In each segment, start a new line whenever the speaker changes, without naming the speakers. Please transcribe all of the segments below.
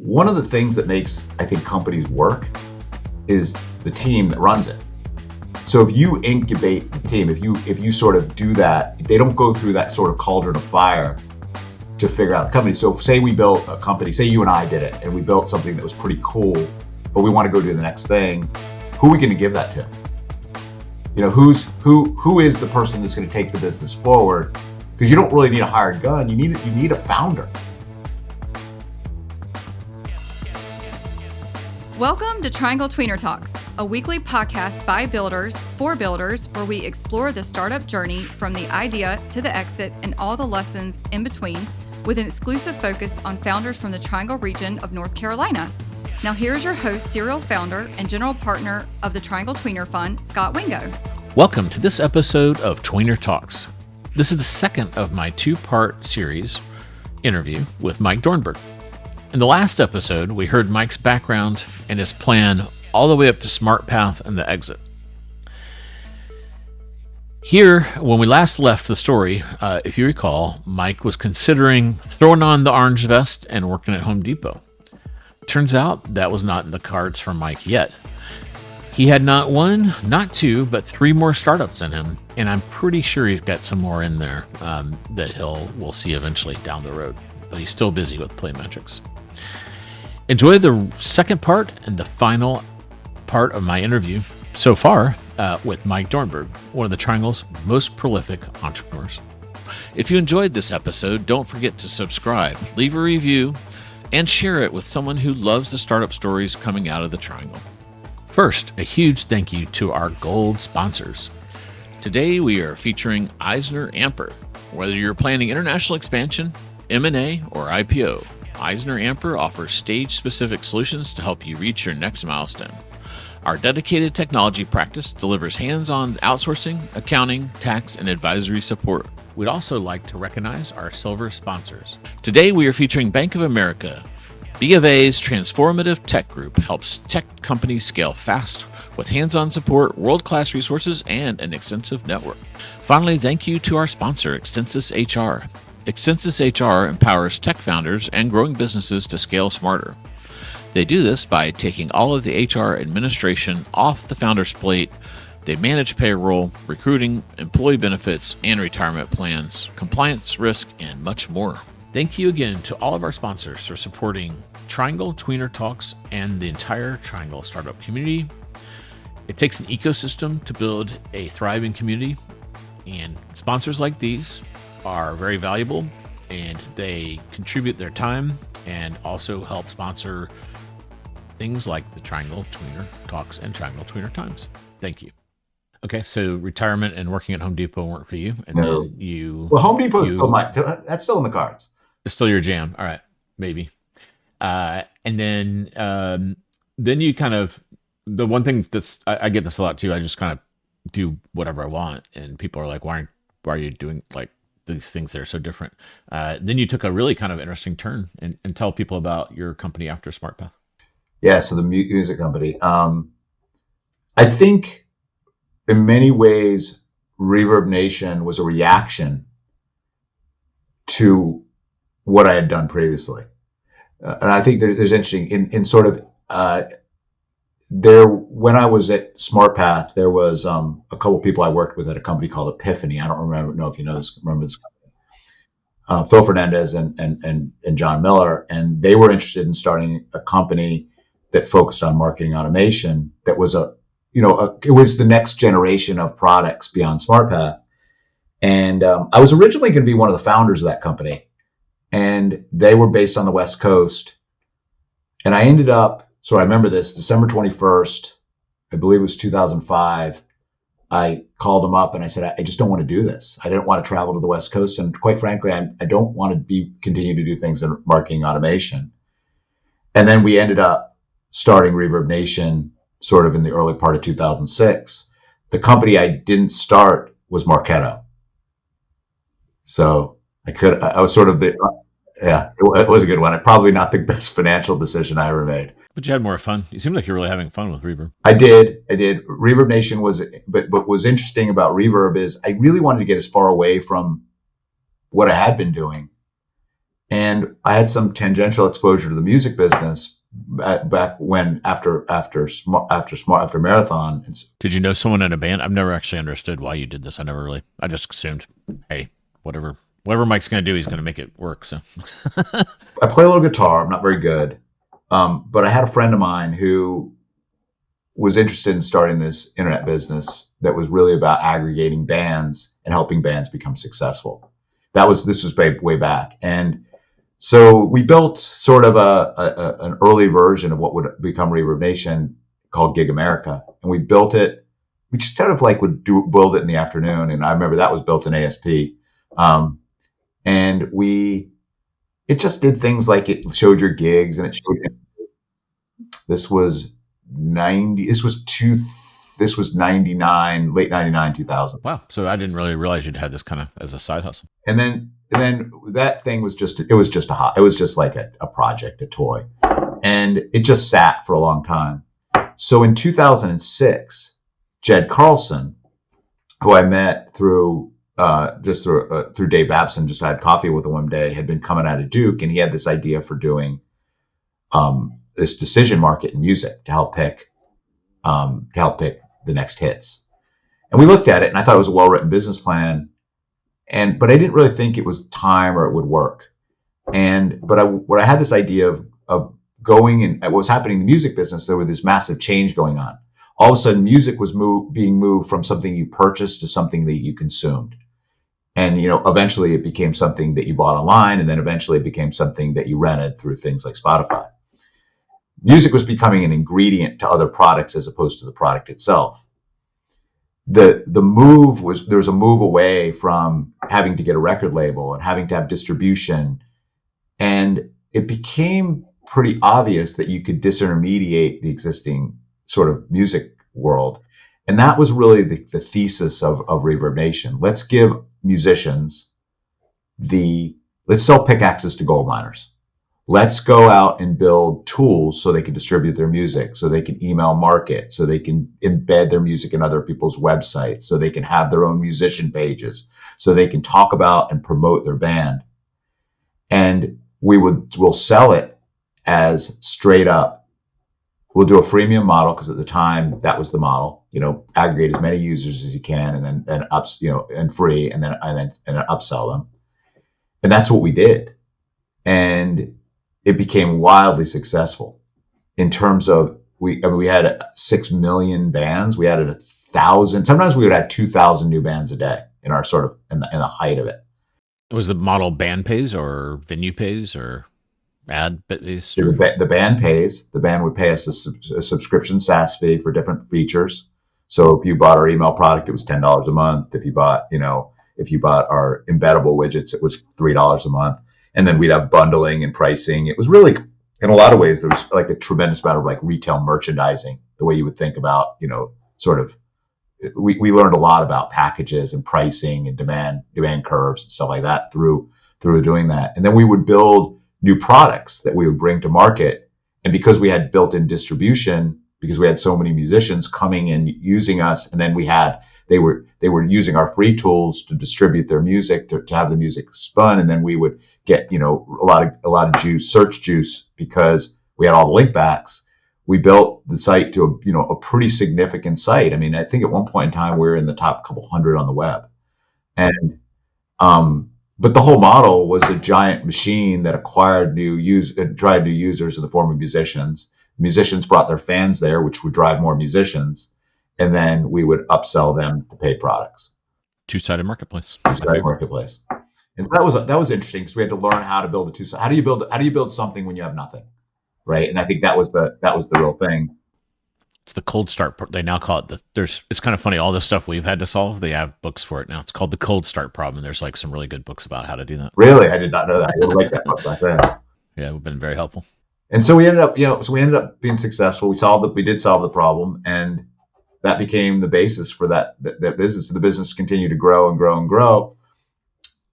One of the things that makes, I think, companies work is the team that runs it. So if you incubate the team, if you sort of do that, they don't go through that sort of cauldron of fire to figure out the company. So say we built a company, say you and I did it, and we built something that was pretty cool, but we want to go do the next thing. Who are we going to give that to? You know, who is the person that's going to take the business forward? Because you don't really need a hired gun. You need a founder.
Welcome to Tweener Talks, a weekly podcast by builders for builders where we explore the startup journey from the idea to the exit and all the lessons in between with an exclusive focus on founders from the Triangle region of North Carolina. Now here's your host, serial founder and general partner of the Triangle Tweener Fund, Scot Wingo.
Welcome to this episode of Tweener Talks. This is the second of my two-part series interview with Mike Doernberg. In the last episode, we heard Mike's background and his plan all the way up to SmartPath and the exit. Here, when we last left the story, if you recall, Mike was considering throwing on the orange vest and working at Home Depot. Turns out that was not in the cards for Mike yet. He had not one, not two, but three more startups in him, and I'm pretty sure he's got some more in there that we'll see eventually down the road. But he's still busy with PlayMetrics. Enjoy the second part and the final part of my interview so far with Mike Doernberg, one of the Triangle's most prolific entrepreneurs. If you enjoyed this episode, don't forget to subscribe, leave a review, and share it with someone who loves the startup stories coming out of the Triangle. First, a huge thank you to our gold sponsors. Today we are featuring EisnerAmper. Whether you're planning international expansion, M&A, or IPO, EisnerAmper offers stage-specific solutions to help you reach your next milestone. Our dedicated technology practice delivers hands-on outsourcing, accounting, tax, and advisory support. We'd also like to recognize our silver sponsors. Today we are featuring Bank of America. B of A's transformative tech group helps tech companies scale fast with hands-on support, world-class resources, and an extensive network. Finally, thank you to our sponsor, Extensis HR. Extensis HR empowers tech founders and growing businesses to scale smarter. They do this by taking all of the HR administration off the founder's plate. They manage payroll, recruiting, employee benefits, and retirement plans, compliance, risk, and much more. Thank you again to all of our sponsors for supporting Triangle, Tweener Talks, and the entire Triangle startup community. It takes an ecosystem to build a thriving community, and sponsors like these are very valuable, and they contribute their time and also help sponsor things like the Triangle Tweener Talks and Triangle Tweener Times. Thank you. Okay, so retirement and working at Home Depot weren't for you, and
No.
then you.
Well, Home Depot is still that's still in the cards.
It's still your jam. All right, maybe. And then you kind of, the one thing that's I get this a lot too. I just kind of do whatever I want, and people are like, "Why are you doing like these things that are so different?" Then you took a really kind of interesting turn and tell people about your company after SmartPath.
Yeah, so the music company. I think in many ways, ReverbNation was a reaction to what I had done previously. And I think there's interesting in sort of when I was at SmartPath, there was a couple people I worked with at a company called Epiphany. I don't know if you remember this company. Phil Fernandez and John Miller, and they were interested in starting a company that focused on marketing automation. That was it was the next generation of products beyond SmartPath. And I was originally going to be one of the founders of that company, and they were based on the West Coast. And I ended up, so I remember this, December 21st, I believe it was 2005. I called them up and I said, I just don't want to do this. I didn't want to travel to the West Coast. And quite frankly, I don't want to continue to do things in marketing automation. And then we ended up starting ReverbNation sort of in the early part of 2006. The company I didn't start was Marketo. So I was sort of it was a good one. Probably not the best financial decision I ever made.
But you had more fun. You seem like you're really having fun with Reverb.
I did. ReverbNation but what was interesting about Reverb is I really wanted to get as far away from what I had been doing And I had some tangential exposure to the music business back when after Marathon.
Did you know someone in a band? I've never actually understood why you did this. I just assumed, hey, whatever Mike's going to do, he's going to make it work. So
I play a little guitar. I'm not very good. But I had a friend of mine who was interested in starting this internet business that was really about aggregating bands and helping bands become successful. This was way back. And so we built sort of an early version of what would become ReverbNation called Gig America. And we built it. We just sort of like build it in the afternoon. And I remember that was built in ASP. And it just did things like it showed your gigs, and it showed. This was 99, late 99, 2000.
Wow. So I didn't really realize you'd had this kind of as a side hustle.
And then that thing was just like a project, a toy. And it just sat for a long time. So in 2006, Jed Carlson, who I met through Dave Babson, just had coffee with him one day, had been coming out of Duke, and he had this idea for doing this decision market in music to help pick the next hits. And we looked at it, and I thought it was a well-written business plan, but I didn't really think it was time or it would work. But I had this idea of going, and what was happening in the music business, there was this massive change going on. All of a sudden, music was being moved from something you purchased to something that you consumed. And, eventually it became something that you bought online, and then eventually it became something that you rented through things like Spotify. Music was becoming an ingredient to other products as opposed to the product itself. There was a move away from having to get a record label and having to have distribution. And it became pretty obvious that you could disintermediate the existing sort of music world. And that was really the thesis of ReverbNation. Let's give musicians let's sell pickaxes to gold miners. Let's go out and build tools so they can distribute their music, so they can email market, so they can embed their music in other people's websites, so they can have their own musician pages, so they can talk about and promote their band. And we'll sell it as straight up. We'll do a freemium model because at the time that was the model. Aggregate as many users as you can, and then and free, and then upsell them. And that's what we did. And it became wildly successful in terms of we had 6 million bands. We added 1,000. Sometimes we would add 2,000 new bands a day in our sort of in the height of it.
Was the model band pays or venue pays or ad based?
The band pays. The band would pay us a subscription SaaS fee for different features. So if you bought our email product, it was $10 a month. If you bought our embeddable widgets, it was $3 a month. And then we'd have bundling and pricing. It was really, in a lot of ways, there was like a tremendous amount of like retail merchandising, the way you would think about, sort of, we learned a lot about packages and pricing and demand curves and stuff like that through doing that. And then we would build new products that we would bring to market. And because we had built-in distribution, because we had so many musicians coming and using us, and then they were using our free tools to distribute their music, to have the music spun, and then we would get a lot of search juice because we had all the link backs. We built the site to a pretty significant site. I mean, I think at one point in time we were in the top couple hundred on the web, and but the whole model was a giant machine that acquired new users in the form of musicians. Musicians brought their fans there, which would drive more musicians. And then we would upsell them to paid products.
Two-sided marketplace.
Two-sided marketplace. And so that was interesting because we had to learn how to build a two-sided. How do you build something when you have nothing, right? And I think that was the real thing.
It's the cold start. They now call it it's kind of funny. All the stuff we've had to solve, they have books for it now. It's called the cold start problem. And there's like some really good books about how to do that.
Really, I did not know that. I would like that book back then.
Yeah, it would have been very helpful.
And so we ended up being successful. We did solve the problem, and that became the basis for that business. And the business continued to grow and grow and grow.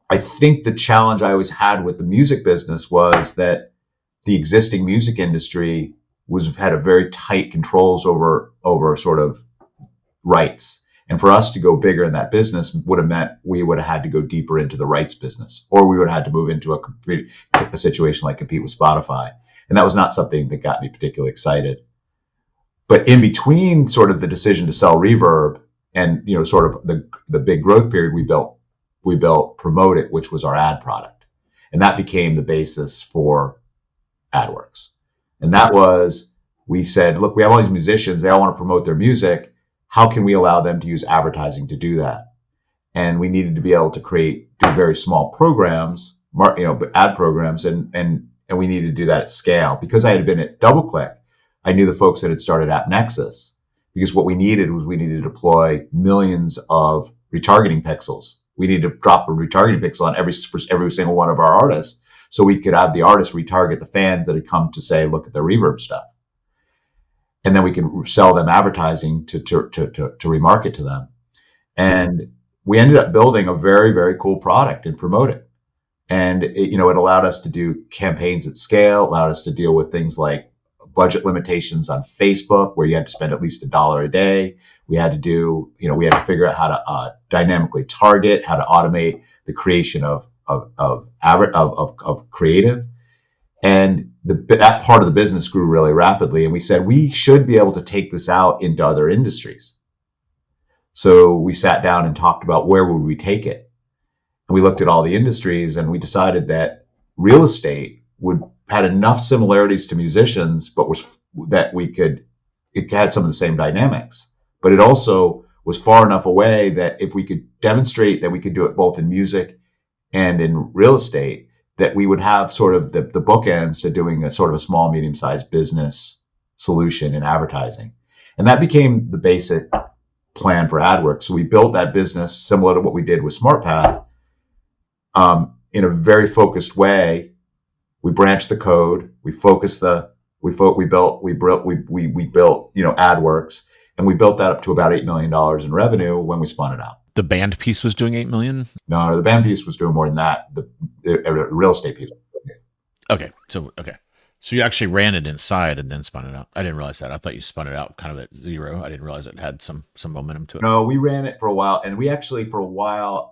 I think the challenge I always had with the music business was that the existing music industry had a very tight controls over sort of rights. And for us to go bigger in that business would have meant we would have had to go deeper into the rights business, or we would have had to move into a situation like compete with Spotify. And that was not something that got me particularly excited. But in between sort of the decision to sell Reverb and, sort of the big growth period, we built Promote.it, which was our ad product. And that became the basis for Adwerx. And that was, we said, look, we have all these musicians, they all want to promote their music. How can we allow them to use advertising to do that? And we needed to be able to do very small programs, ad programs, and we needed to do that at scale. Because I had been at DoubleClick, I knew the folks that had started AppNexus, because what we needed to deploy millions of retargeting pixels. We needed to drop a retargeting pixel on every single one of our artists, so we could have the artists retarget the fans that had come to say, look at the Reverb stuff. And then we can sell them advertising to remarket to them. And we ended up building a very, very cool product and Promote.it. And it allowed us to do campaigns at scale, allowed us to deal with things like budget limitations on Facebook, where you had to spend at least $1 a day. We had to figure out how to dynamically target, how to automate the creation of creative. And that part of the business grew really rapidly. And we said, we should be able to take this out into other industries. So we sat down and talked about where would we take it. And we looked at all the industries, and we decided that real estate had enough similarities to musicians, but it had some of the same dynamics. But it also was far enough away that if we could demonstrate that we could do it both in music and in real estate, that we would have sort of the bookends to doing a sort of a small, medium-sized business solution in advertising. And that became the basic plan for Adwerx. So we built that business similar to what we did with SmartPath, in a very focused way. We branched the code, we built Adwerx, and we built that up to about $8 million in revenue when we spun it out.
The band piece was doing $8 million?
No, the band piece was doing more than that. The real estate piece.
Okay. So you actually ran it inside and then spun it out. I didn't realize that. I thought you spun it out kind of at zero. I didn't realize it had some momentum to it.
No, we ran it for a while, and we actually, for a while,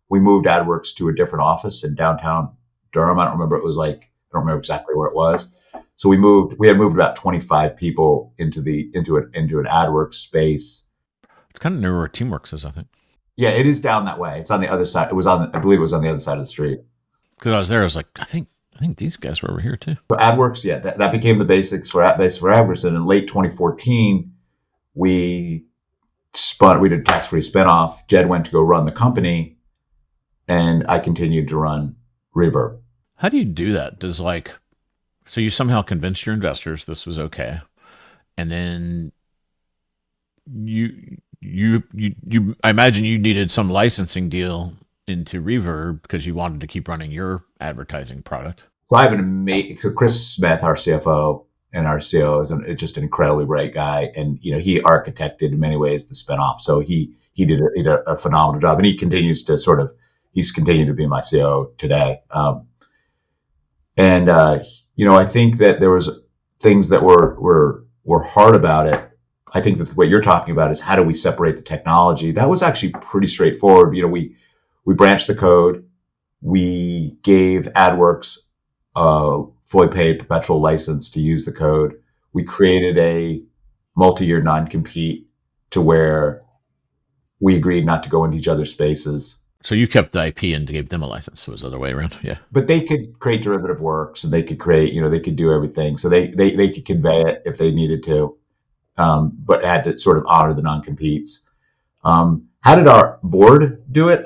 we moved Adwerx to a different office in downtown Durham. I don't remember exactly where it was. So we had moved about 25 people into an Adwerx space.
It's kind of near where Teamworks is, I think.
Yeah, it is down that way. It's on the other side. I believe it was on the other side of the street.
Because I was there, I was like, I think these guys were over here too.
So Adwerx, yeah, that became the base for Adwerx. And in late 2014, we did tax-free spinoff. Jed went to go run the company, and I continued to run Reverb.
How do you do that? So you somehow convinced your investors this was okay, and then I imagine you needed some licensing deal into Reverb because you wanted to keep running your advertising product.
So Chris Smith, our CFO and our CEO, is just an incredibly bright guy, and he architected in many ways the spinoff. So he did a phenomenal job, and he's continued to be my CEO today. I think that there was things that were hard about it. I think that what you're talking about is how do we separate the technology? That was actually pretty straightforward. We branched the code. We gave Adwerx a fully paid perpetual license to use the code. We created a multi-year non-compete to where we agreed not to go into each other's spaces.
So you kept the IP and gave them a license. So it was the other way around. Yeah.
But they could create derivative works, and they could create, they could do everything. So they could convey it if they needed to, but had to sort of honor the non-competes. How did our board do it?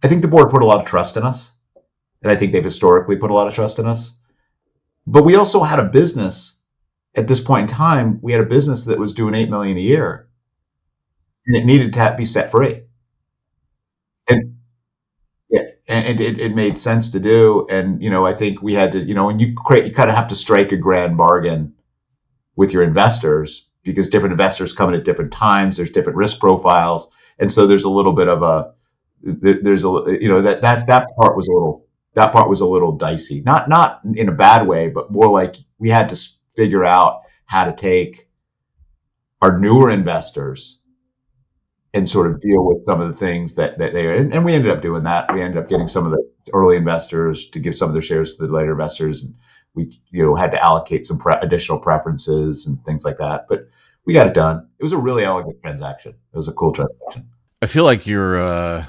I think the board put a lot of trust in us, and I think they've historically put a lot of trust in us. But we also had a business at this point in time. We had a business that was doing $8 million a year, and it needed to be set free. And it made sense to do. And I think we had to, when you kind of have to strike a grand bargain with your investors, because different investors come in at different times. There's different risk profiles, and so there's a little bit of that part was a little dicey. Not in a bad way, but more like we had to figure out how to take our newer investors and sort of deal with some of the things that they are. And we ended up doing that. We ended up getting some of the early investors to give some of their shares to the later investors. And we, had to allocate some additional preferences and things like that. But we got it done. It was a really elegant transaction. It was a cool transaction.
I feel like you're,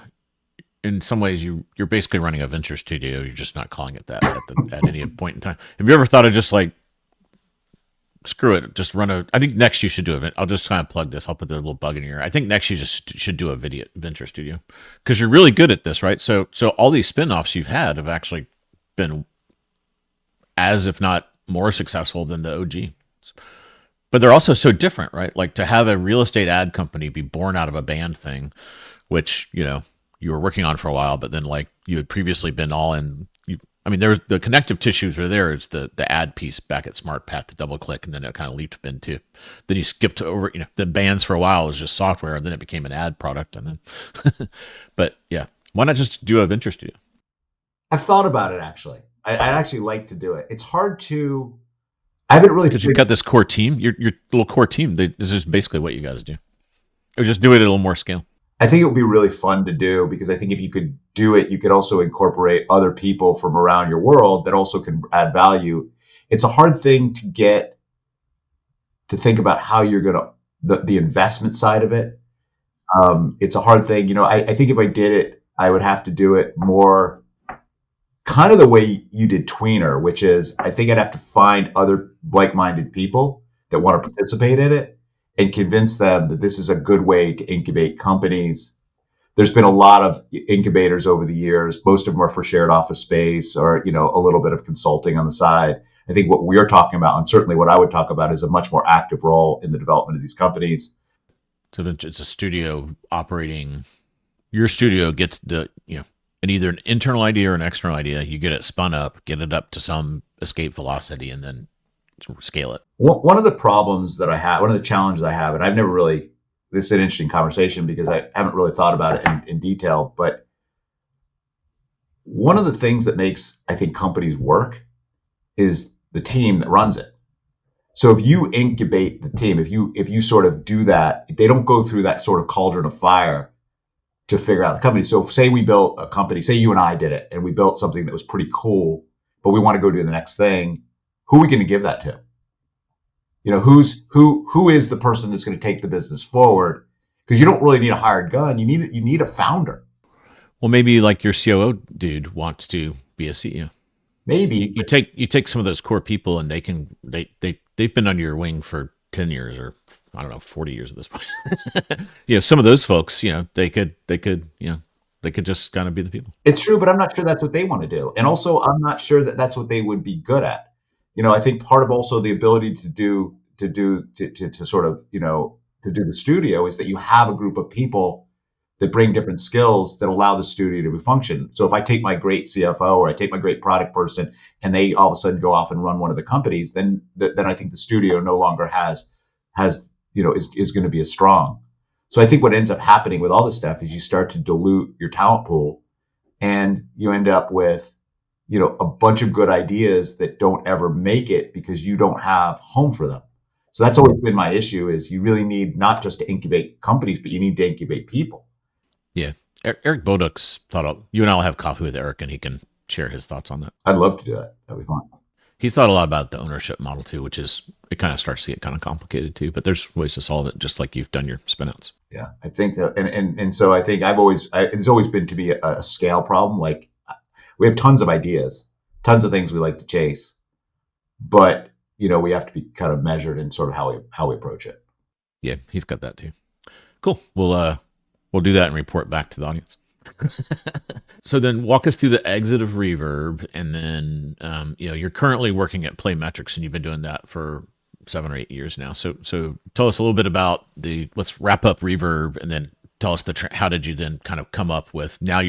in some ways, you're basically running a venture studio. You're just not calling it that at any point in time. Have you ever thought of just like, screw it, just I think next you should do I'll just kind of plug this. I'll put the little bug in your ear. I think next you just should do a video venture studio because you're really good at this, right? So all these spinoffs you've had have actually been as, if not more successful than the OG. But they're also so different, right? Like to have a real estate ad company be born out of a band thing, which, you were working on for a while, but then like you had previously been all in. There's the connective tissues were there. It's the ad piece back at SmartPath to DoubleClick, and then it kind of leaped into. Then you skipped over, then bands for a while was just software, and then it became an ad product, and then. But yeah, why not just do a venture studio?
I've thought about it actually. I'd actually like to do it. It's hard to. I haven't really
because you've got this core team. Your little core team. This is basically what you guys do. Or just do it at a little more scale.
I think it would be really fun to do because I think if you could do it, you could also incorporate other people from around your world that also can add value. It's a hard thing to get to think about how you're going to, the investment side of it. It's a hard thing. I think if I did it, I would have to do it more kind of the way you did Tweener, which is I think I'd have to find other like-minded people that want to participate in it and convince them that this is a good way to incubate companies. There's been a lot of incubators over the years. Most of them are for shared office space or, a little bit of consulting on the side. I think what we're talking about, and certainly what I would talk about, is a much more active role in the development of these companies.
So it's a studio operating. Your studio gets either an internal idea or an external idea. You get it spun up, get it up to some escape velocity, and then scale it.
One of the problems that I have, one of the challenges I have, and I've never really, this is an interesting conversation because I haven't really thought about it in detail, but one of the things that makes, I think, companies work is the team that runs it. So if you incubate the team, if you sort of do that, they don't go through that sort of cauldron of fire to figure out the company. So say we built a company, say you and I did it, and we built something that was pretty cool, but we want to go do the next thing. Who are we going to give that to? Who is the person that's going to take the business forward? Because you don't really need a hired gun. You need a founder.
Well, maybe like your COO dude wants to be a CEO.
Maybe
you take some of those core people and they've been under your wing for 10 years or I don't know 40 years at this point. Some of those folks, they could just kind of be the people.
It's true, but I'm not sure that's what they want to do, and also I'm not sure that that's what they would be good at. I think part of also the ability to do the studio is that you have a group of people that bring different skills that allow the studio to function. So if I take my great CFO or I take my great product person and they all of a sudden go off and run one of the companies, then I think the studio no longer is going to be as strong. So I think what ends up happening with all this stuff is you start to dilute your talent pool and you end up with a bunch of good ideas that don't ever make it because you don't have home for them. So that's always been my issue is you really need not just to incubate companies, but you need to incubate people.
Yeah. Eric Boduk's you and I'll have coffee with Eric and he can share his thoughts on that.
I'd love to do that. That'd be fun.
He's thought a lot about the ownership model too, which is, it kind of starts to get kind of complicated too, but there's ways to solve it just like you've done your spinouts.
Yeah. I think that, and so I think it's always been to be a scale problem. Like, we have tons of ideas, tons of things we like to chase, but we have to be kind of measured in sort of how we approach it.
Yeah, he's got that too. Cool. We'll do that and report back to the audience. So then walk us through the exit of Reverb, and then you're currently working at PlayMetrics, and you've been doing that for 7 or 8 years now. So tell us a little bit about let's wrap up Reverb, and then tell us how did you then kind of come up with now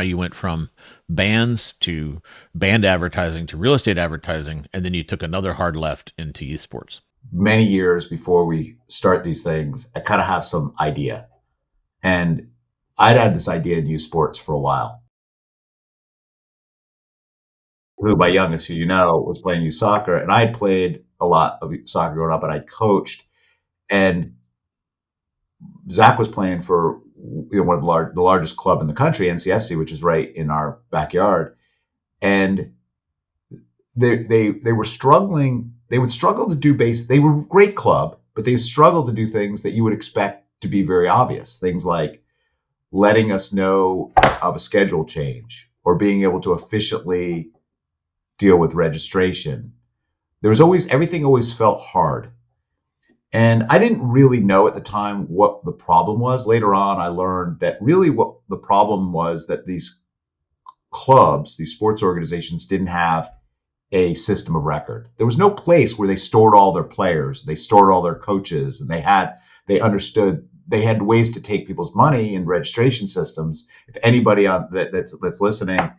you went from bands to band advertising to real estate advertising, and then you took another hard left into youth sports.
Many years before we start these things, I kind of have some idea. And I'd had this idea in youth sports for a while. who my youngest, who was playing youth soccer, and I had played a lot of soccer growing up, and I coached, and Zach was playing for one of the largest club in the country, NCFC, which is right in our backyard, and they were struggling. They would struggle to do They were a great club, but they struggled to do things that you would expect to be very obvious. Things like letting us know of a schedule change or being able to efficiently deal with registration. Everything always felt hard. And I didn't really know at the time what the problem was. Later on, I learned that really what the problem was that these clubs, these sports organizations, didn't have a system of record. There was no place where they stored all their players, they stored all their coaches, and they understood they had ways to take people's money in registration systems. If anybody that's listening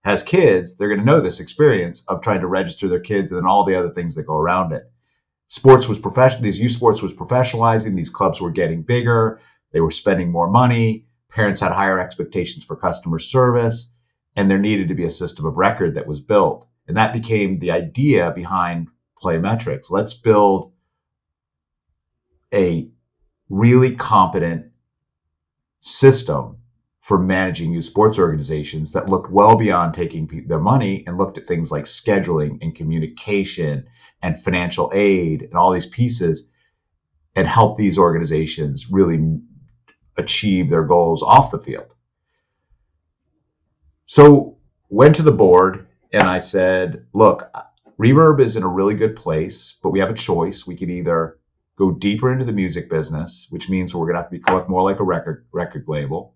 has kids, they're going to know this experience of trying to register their kids and then all the other things that go around it. Sports was professional. These youth sports was professionalizing. These clubs were getting bigger. They were spending more money. Parents had higher expectations for customer service, and there needed to be a system of record that was built. And that became the idea behind PlayMetrics. Let's build a really competent system for managing youth sports organizations that looked well beyond taking their money and looked at things like scheduling and communication and financial aid and all these pieces and help these organizations really achieve their goals off the field. So went to the board and I said, look, Reverb is in a really good place, but we have a choice. We could either go deeper into the music business, which means we're going to have to collect more like a record label.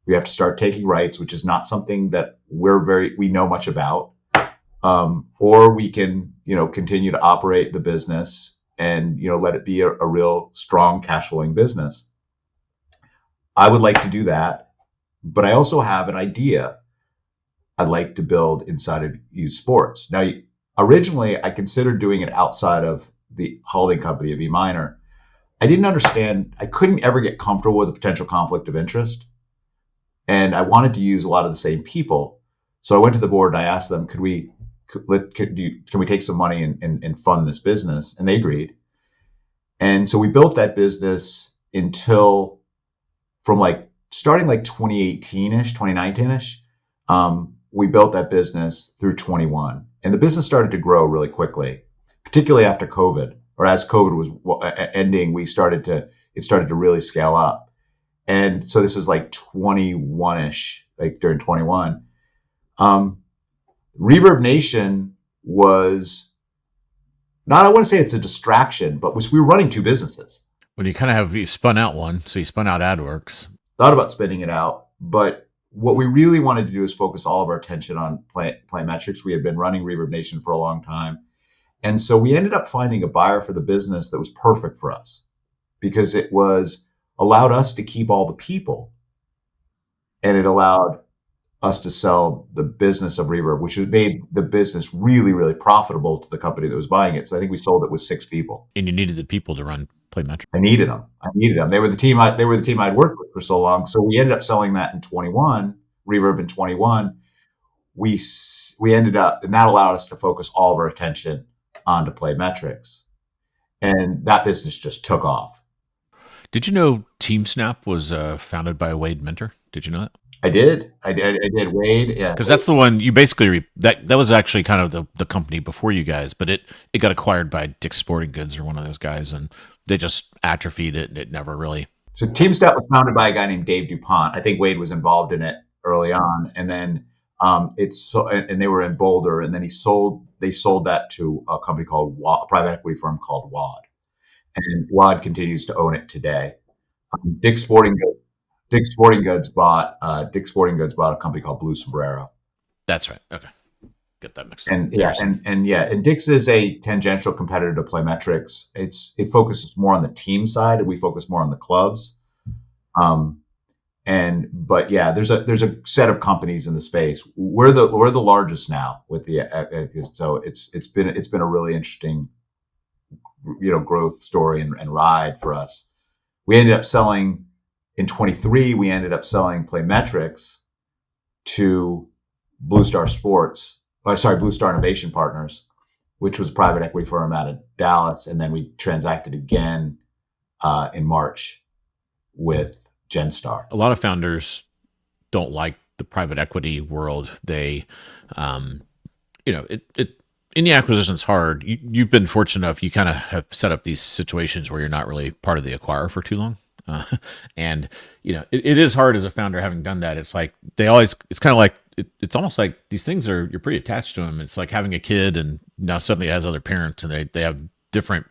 We have to start taking rights, which is not something that we know much about. Or we can, continue to operate the business and, let it be a real strong cash flowing business. I would like to do that, but I also have an idea I'd like to build inside of youth sports. Now, originally I considered doing it outside of the holding company of E Minor. I didn't understand. I couldn't ever get comfortable with a potential conflict of interest. And I wanted to use a lot of the same people. So I went to the board and I asked them, can we take some money and fund this business? And they agreed. And so we built that business starting 2018-ish, 2019-ish. We built that business through 21. And the business started to grow really quickly, particularly after COVID, or as COVID was ending, it started to really scale up. And so this is like 21-ish, like during 21. ReverbNation was not, I want to say it's a distraction, but we were running two businesses.
Well, you spun out one, so you spun out Adwerx.
Thought about spinning it out, but what we really wanted to do is focus all of our attention on PlayMetrics. We had been running ReverbNation for a long time. And so we ended up finding a buyer for the business that was perfect for us because it allowed us to keep all the people and it allowed us to sell the business of Reverb, which has made the business really, really profitable to the company that was buying it. So I think we sold it with 6 people.
And you needed the people to run PlayMetrics.
I needed them. They were the team I'd worked with for so long. So we ended up selling that in 21, Reverb in 21. We ended up, and that allowed us to focus all of our attention onto PlayMetrics. And that business just took off.
Did you know TeamSnap was founded by Wade Minter? Did you know that?
I did. Wade. Yeah.
Because that's the one you basically, that was actually kind of the company before you guys, but it got acquired by Dick's Sporting Goods or one of those guys, and they just atrophied it, and it never really.
So TeamSnap was founded by a guy named Dave DuPont. I think Wade was involved in it early on, and then and they were in Boulder, and then they sold that to a company called a private equity firm called WAD, and WAD continues to own it today. Dick's Sporting Goods bought a company called Blue Sombrero.
That's right. Okay, get that mixed up.
And Dick's is a tangential competitor to PlayMetrics. It focuses more on the team side, and we focus more on the clubs. There's a set of companies in the space. We're the largest now with so it's been a really interesting growth story and ride for us. We ended up selling in 23. We ended up selling PlayMetrics to Blue Star Sports Blue Star Innovation Partners, which was a private equity firm out of Dallas. And then we transacted again in March with Genstar.
A lot of founders don't like the private equity world. They, any acquisition is hard. You've been fortunate enough, you kind of have set up these situations where you're not really part of the acquirer for too long. And, it is hard as a founder having done that. It's like it's kind of like, it's almost like these things you're pretty attached to them. It's like having a kid and now suddenly it has other parents and they have different,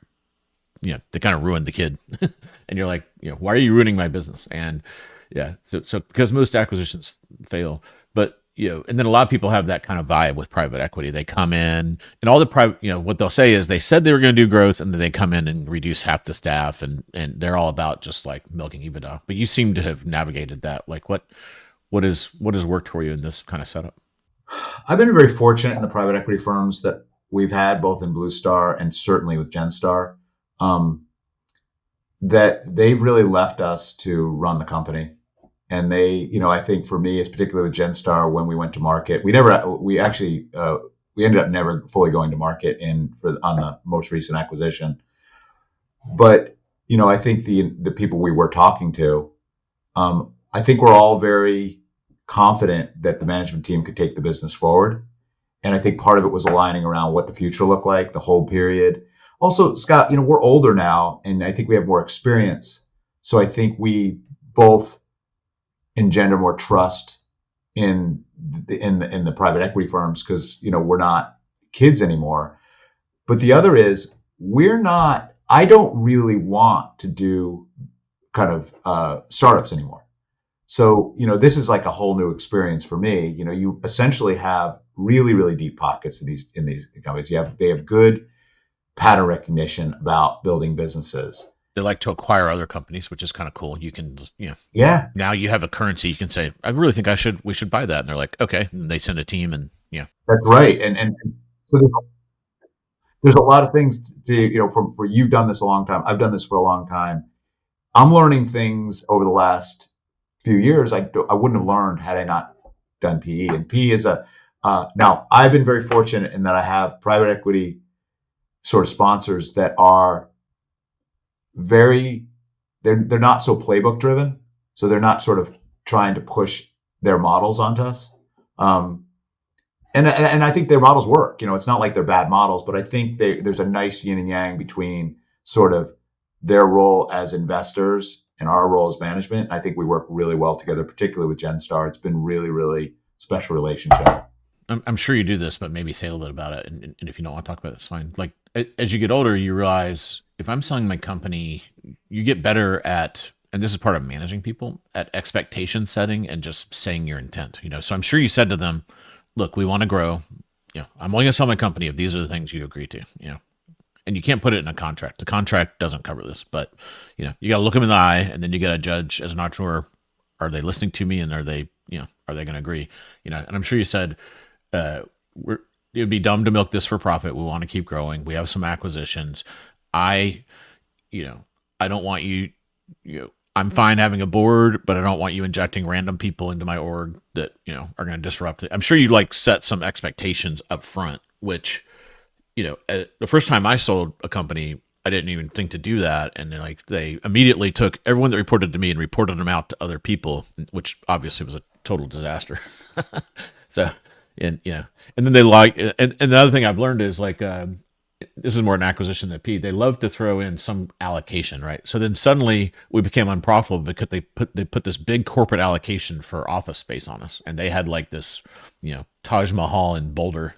they kind of ruin the kid. And you're like, why are you ruining my business? And yeah, so because most acquisitions fail, but and then a lot of people have that kind of vibe with private equity. They come in and all the private, what they'll say is they said they were going to do growth and then they come in and reduce half the staff and they're all about just like milking EBITDA. But you seem to have navigated that. Like what has worked for you in this kind of setup?
I've been very fortunate in the private equity firms that we've had, both in Blue Star and certainly with Genstar, that they've really left us to run the company. And they, I think for me, it's particularly with Genstar, when we went to market, we ended up never fully going to market on the most recent acquisition. But, I think the people we were talking to, I think we're all very confident that the management team could take the business forward. And I think part of it was aligning around what the future looked like, the whole period. Also, Scott, we're older now, and I think we have more experience. So I think we both engender more trust in the private equity firms because we're not kids anymore. But the other is I don't really want to do kind of startups anymore. So this is like a whole new experience for me. You essentially have really, really deep pockets in these companies. They have good pattern recognition about building businesses.
They like to acquire other companies, which is kind of cool. You can, now you have a currency. You can say, I really think we should buy that. And they're like, okay. And they send a team and
That's right. And so there's a lot of things for you've done this a long time. I've done this for a long time. I'm learning things over the last few years I wouldn't have learned had I not done PE. And PE is now I've been very fortunate in that I have private equity sort of sponsors that are they're not so playbook driven. So they're not sort of trying to push their models onto us. And I think their models work. It's not like they're bad models, but I think there's a nice yin and yang between sort of their role as investors and our role as management. And I think we work really well together, particularly with Genstar. It's been really, really special relationship.
I'm sure you do this, but maybe say a little bit about it. And if you don't want to talk about it, it's fine. Like as you get older, you realize if I'm selling my company, you get better at, and this is part of managing people, at expectation setting and just saying your intent. So I'm sure you said to them, look, we want to grow. I'm only going to sell my company if these are the things you agree to. And you can't put it in a contract. The contract doesn't cover this, but you got to look them in the eye, and then you got to judge as an entrepreneur: are they listening to me, and are they going to agree? And I'm sure you said, it would be dumb to milk this for profit. We want to keep growing. We have some acquisitions. I don't want you. I'm fine having a board, but I don't want you injecting random people into my org that are going to disrupt it. I'm sure you set some expectations up front, which. The first time I sold a company, I didn't even think to do that. And they immediately took everyone that reported to me and reported them out to other people, which obviously was a total disaster. So, and then they and the other thing I've learned is this is more an acquisition than P. They love to throw in some allocation, right? So then suddenly we became unprofitable because they put this big corporate allocation for office space on us, and they had this, Taj Mahal in Boulder,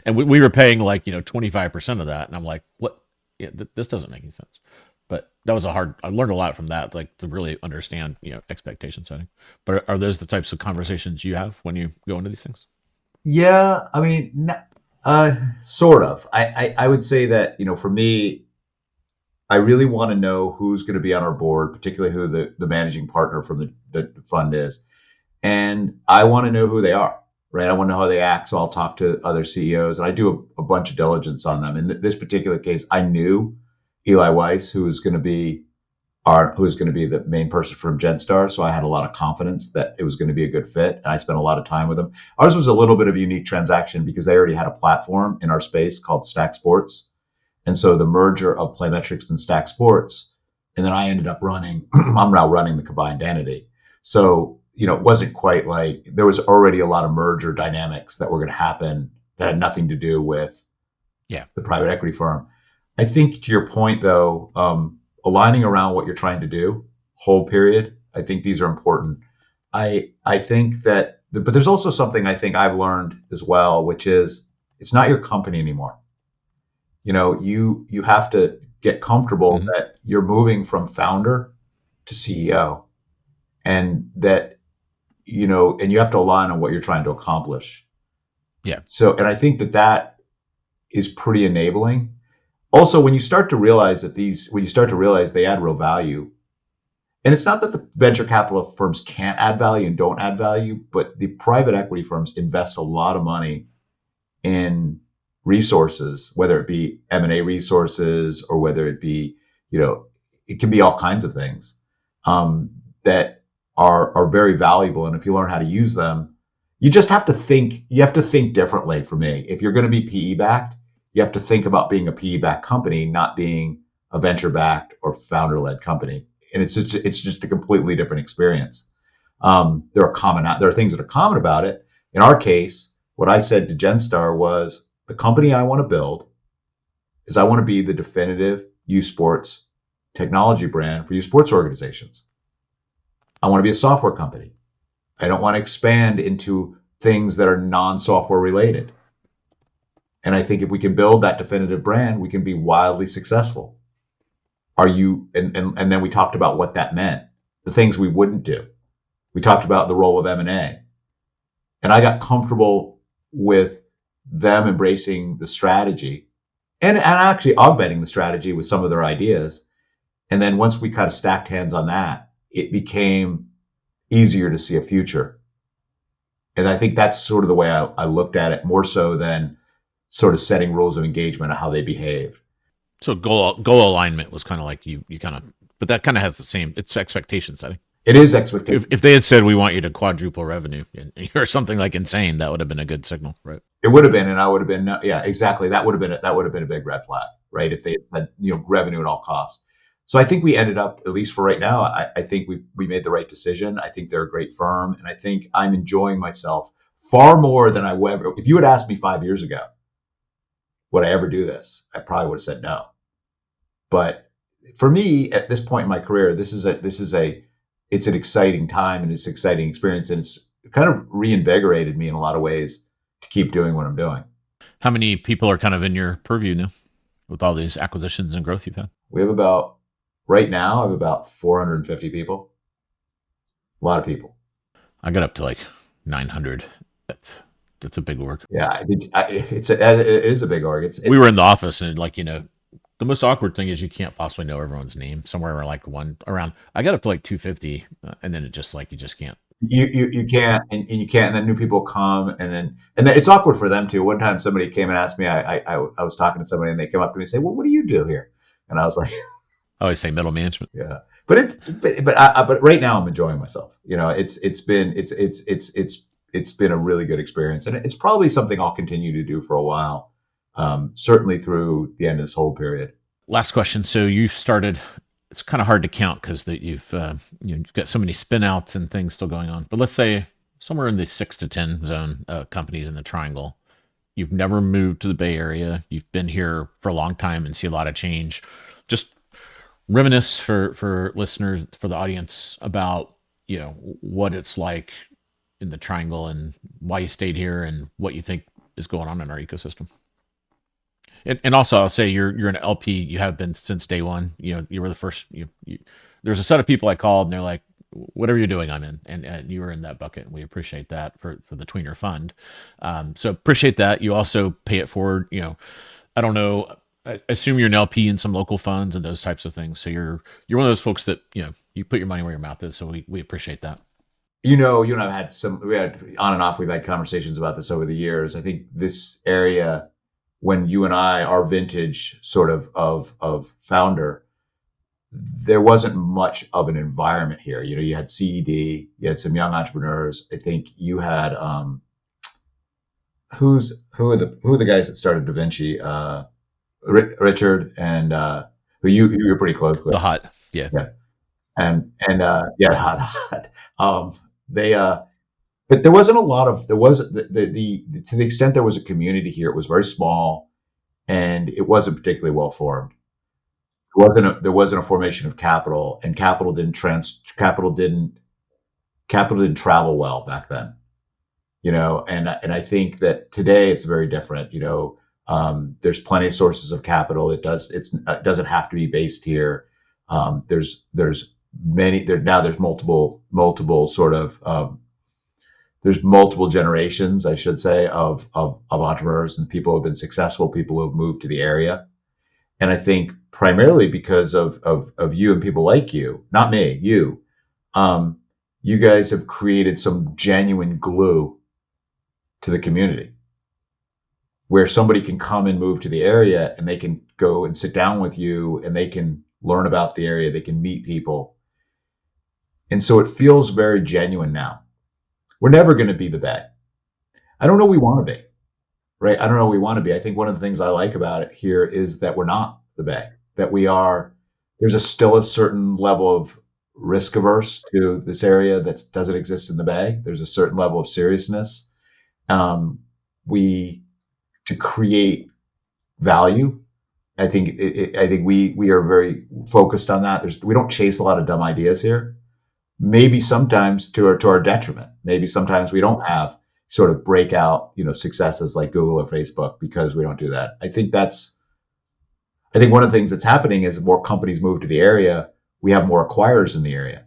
and we were paying 25% of that, and I'm like, what? Yeah, this doesn't make any sense. But that was I learned a lot from that, to really understand, expectation setting. But are those the types of conversations you have when you go into these things?
Yeah, I mean. Sort of. I would say that, for me, I really want to know who's going to be on our board, particularly who the managing partner from the fund is. And I want to know who they are, right? I want to know how they act. So I'll talk to other CEOs, and I do a bunch of diligence on them. In this particular case, I knew Eli Weiss, who was going to be who was going to be the main person from Genstar. So I had a lot of confidence that it was going to be a good fit. And I spent a lot of time with them. Ours was a little bit of a unique transaction because they already had a platform in our space called Stack Sports. And so the merger of PlayMetrics and Stack Sports, and then I ended up running, I'm now running the combined entity. So, it wasn't quite like there was already a lot of merger dynamics that were going to happen that had nothing to do with the private equity firm. I think to your point, though, aligning around what you're trying to do, whole period, I think these are important. I think that, but there's also something I think I've learned as well, which is it's not your company anymore. You have to get comfortable that you're moving from founder to CEO, and that, and you have to align on what you're trying to accomplish.
Yeah.
So, and I think that is pretty enabling. Also, when you start to realize they add real value, and it's not that the venture capital firms can't add value and don't add value, but the private equity firms invest a lot of money in resources, whether it be M&A resources or whether it be, it can be all kinds of things that are very valuable. And if you learn how to use them, you just have to think. You have to think differently. For me, if you're going to be PE backed, you have to think about being a PE-backed company, not being a venture-backed or founder-led company, and it's just a completely different experience. There are things that are common about it. In our case, what I said to Genstar was, the company I want to build is I want to be the definitive youth sports technology brand for youth sports organizations. I want to be a software company. I don't want to expand into things that are non-software related. And I think if we can build that definitive brand, we can be wildly successful. And then we talked about what that meant, the things we wouldn't do. We talked about the role of M&A. And I got comfortable with them embracing the strategy and actually augmenting the strategy with some of their ideas. And then once we kind of stacked hands on that, it became easier to see a future. And I think that's sort of the way I looked at it, more so than sort of setting rules of engagement of how they behave.
So goal alignment was kind of like you kind of, but that kind of has the same, it's expectation setting.
It is expectation.
If they had said, we want you to quadruple revenue or something like insane, that would have been a good signal, right?
It would have been, and I would have been, yeah, exactly. That would have been a big red flag, right? If they had, revenue at all costs. So I think we ended up, at least for right now, I think we made the right decision. I think they're a great firm, and I think I'm enjoying myself far more than I would ever. If you had asked me 5 years ago, would I ever do this? I probably would have said no. But for me, at this point in my career, it's an exciting time and it's an exciting experience, and it's kind of reinvigorated me in a lot of ways to keep doing what I'm doing.
How many people are kind of in your purview now with all these acquisitions and growth you've had?
Right now, I have about 450 people. A lot of people.
I got up to like 900. That's a big org.
Yeah, it is a big org.
We were in the office, and the most awkward thing is you can't possibly know everyone's name. Somewhere around I got up to like 250, and then it just you just can't.
You can't, and you can't, and then new people come, and then it's awkward for them too. One time somebody came and asked me, I was talking to somebody, and they came up to me and say, "Well, what do you do here?" And I was like,
I always say middle management.
Yeah, but right now I'm enjoying myself. It's been a really good experience, and it's probably something I'll continue to do for a while. Certainly through the end of this whole period.
Last question. So you started. It's kind of hard to count because you've got so many spinouts and things still going on. But let's say somewhere in the 6 to 10 zone, companies in the triangle. You've never moved to the Bay Area. You've been here for a long time and see a lot of change. Just reminisce for listeners, for the audience, about what it's like in the triangle and why you stayed here and what you think is going on in our ecosystem. And also, I'll say you're an LP. You have been since day one. You were the first. There's a set of people I called, and they're like, "Whatever you're doing, I'm in." And you were in that bucket, and we appreciate that for the Tweener Fund. So appreciate that. You also pay it forward. I don't know. I assume you're an LP in some local funds and those types of things. So you're one of those folks that you put your money where your mouth is. So we appreciate that.
You and I've had we had on and off. We've had conversations about this over the years. I think this area, when you and I, our vintage sort of founder, there wasn't much of an environment here. You had CED, you had some young entrepreneurs. I think you had who are the guys that started Da Vinci? Richard and who you were pretty close with.
The Hot, yeah.
And yeah, hot. They but there wasn't a lot of the to the extent there was a community here, it was very small, and it wasn't particularly well formed. There wasn't a formation of capital, and capital didn't travel well back then. And I think that today it's very different. There's plenty of sources of capital. It doesn't have to be based here. There's many there now. There's multiple sort of there's multiple generations, I should say, of entrepreneurs and people who have been successful, people who have moved to the area. And I think primarily because of you and people like you, not me, you guys have created some genuine glue to the community, where somebody can come and move to the area and they can go and sit down with you and they can learn about the area, they can meet people. And so it feels very genuine now. We're never going to be the Bay. I don't know we want to be, right? I don't know we want to be. I think one of the things I like about it here is that we're not the Bay, that there's still a certain level of risk averse to this area that doesn't exist in the Bay. There's a certain level of seriousness. To create value, I think we are very focused on that. We don't chase a lot of dumb ideas here. Maybe sometimes to our detriment. Maybe sometimes we don't have sort of breakout, successes like Google or Facebook because we don't do that. I think one of the things that's happening is more companies move to the area, we have more acquirers in the area.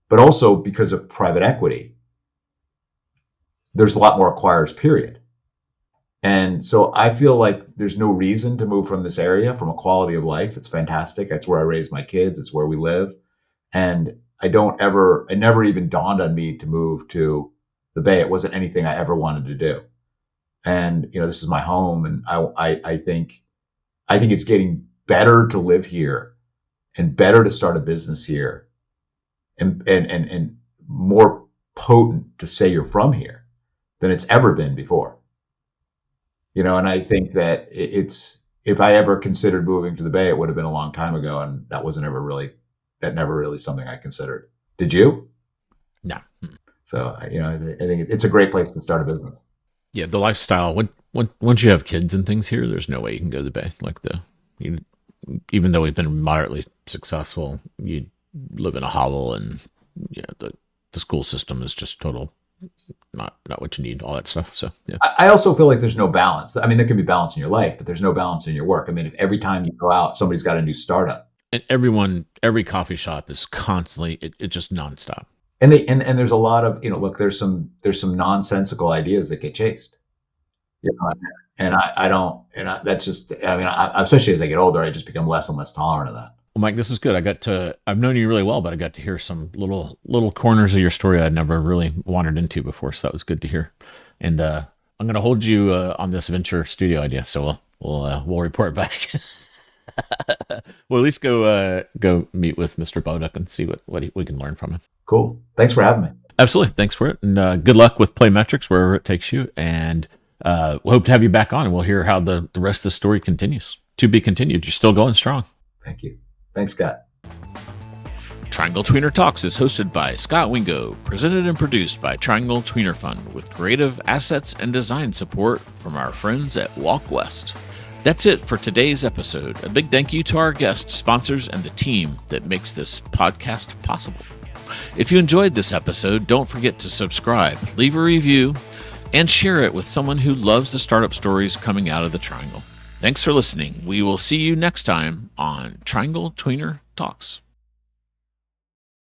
But also because of private equity, there's a lot more acquirers, period. And so I feel like there's no reason to move from this area, from a quality of life. It's fantastic. That's where I raise my kids. It's where we live. And it never even dawned on me to move to the Bay. It wasn't anything I ever wanted to do. And, this is my home. And I think it's getting better to live here and better to start a business here and more potent to say you're from here than it's ever been before. And I think that if I ever considered moving to the Bay, it would have been a long time ago. And that never really something I considered. Did you?
No.
So, I think it's a great place to start a business.
Yeah. The lifestyle, once you have kids and things here, there's no way you can go to the Bay. Even though we've been moderately successful, you live in a hovel and the school system is just total, not what you need, all that stuff. So, yeah.
I also feel like there's no balance. I mean, there can be balance in your life, but there's no balance in your work. I mean, if every time you go out, somebody's got a new startup.
And every coffee shop is constantly, it's just nonstop.
And there's a lot of, look, there's some nonsensical ideas that get chased. That's just, especially as I get older, I just become less and less tolerant of that.
Well, Mike, this is good. I've known you really well, but I got to hear some little corners of your story I'd never really wandered into before. So that was good to hear. And I'm going to hold you on this venture studio idea. So we'll report back. We'll at least go meet with Mr. Boduk and see what we can learn from him.
Cool. Thanks for having me.
Absolutely. Thanks for it. And good luck with PlayMetrics, wherever it takes you. And we'll hope to have you back on and we'll hear how the rest of the story continues. To be continued. You're still going strong.
Thank you. Thanks, Scott.
Triangle Tweener Talks is hosted by Scot Wingo, presented and produced by Triangle Tweener Fund, with creative assets and design support from our friends at Walk West. That's it for today's episode. A big thank you to our guests, sponsors, and the team that makes this podcast possible. If you enjoyed this episode, don't forget to subscribe, leave a review, and share it with someone who loves the startup stories coming out of the Triangle. Thanks for listening. We will see you next time on Triangle Tweener Talks.